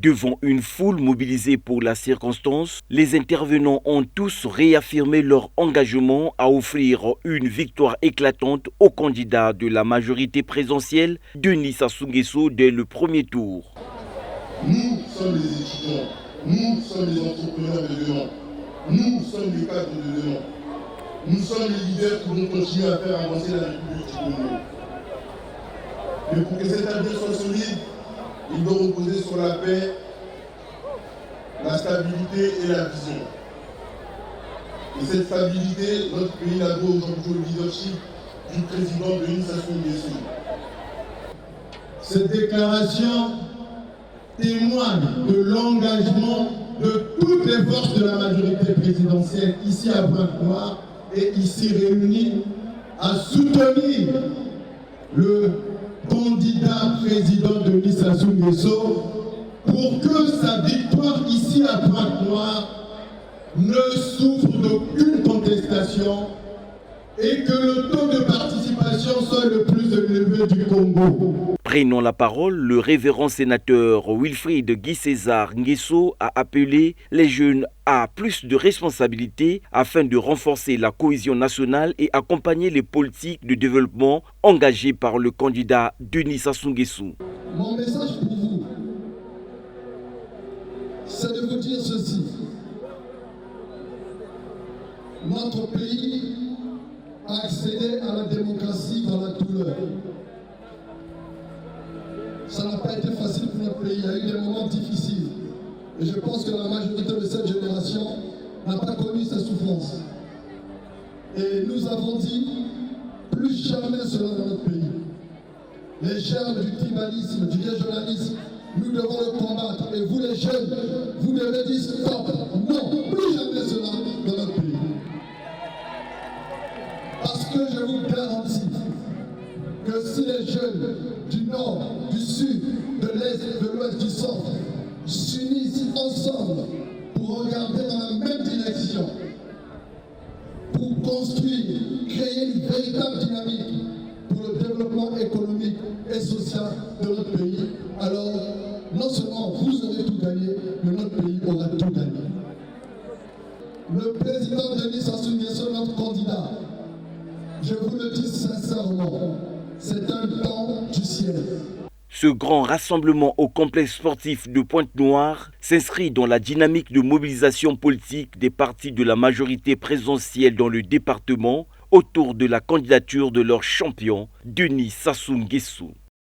Devant une foule mobilisée pour la circonstance, les intervenants ont tous réaffirmé leur engagement à offrir une victoire éclatante au candidat de la majorité présidentielle, Denis Sassou Nguesso, dès le premier tour. Nous sommes les étudiants, nous sommes les entrepreneurs de demain, nous sommes les cadres de demain, nous sommes les leaders qui vont continuer à faire avancer la République du Congo. Mais pour que cet avenir soit solide, il doit reposer sur la paix, la stabilité et la vision. Et cette stabilité, notre pays la doit aujourd'hui au leadership du président Denis Sassou Nguesso. Cette déclaration témoigne de l'engagement de toutes les forces de la majorité présidentielle ici à Pointe-Noire et ici réunies à soutenir le candidat président Denis Sassou Nguesso pour que sa victoire ici à Pointe-Noire ne souffre d'aucune contestation et que le taux de participation soit le plus élevé du Congo. Prenant la parole, le révérend sénateur Wilfried Guy César Nguesso a appelé les jeunes à plus de responsabilités afin de renforcer la cohésion nationale et accompagner les politiques de développement engagées par le candidat Denis Sassou Nguesso. Mon message pour vous, c'est de vous dire ceci. Notre pays a accédé à la démocratie dans la douleur. Ça n'a pas été facile pour notre pays, il y a eu des moments difficiles. Et je pense que la majorité de cette génération n'a pas connu ces souffrances. Et nous avons dit, plus jamais cela dans notre pays. Les germes du tribalisme, du régionalisme, nous devons le combattre. Et vous les jeunes, vous devez dire stop, non, plus jamais cela dans notre pays. Parce que je vous garantis que si les jeunes du nord, du sud, de l'est, de l'ouest, du centre s'unissent ensemble pour regarder dans la même direction, pour construire, créer une véritable dynamique pour le développement économique et social de notre pays, alors non seulement vous aurez tout gagné, mais notre pays aura tout gagné. Le président Denis Sassou Nguesso, notre candidat, je vous le dis sincèrement, c'est un don du ciel. Ce grand rassemblement au complexe sportif de Pointe-Noire s'inscrit dans la dynamique de mobilisation politique des partis de la majorité présidentielle dans le département autour de la candidature de leur champion, Denis Sassou Nguesso.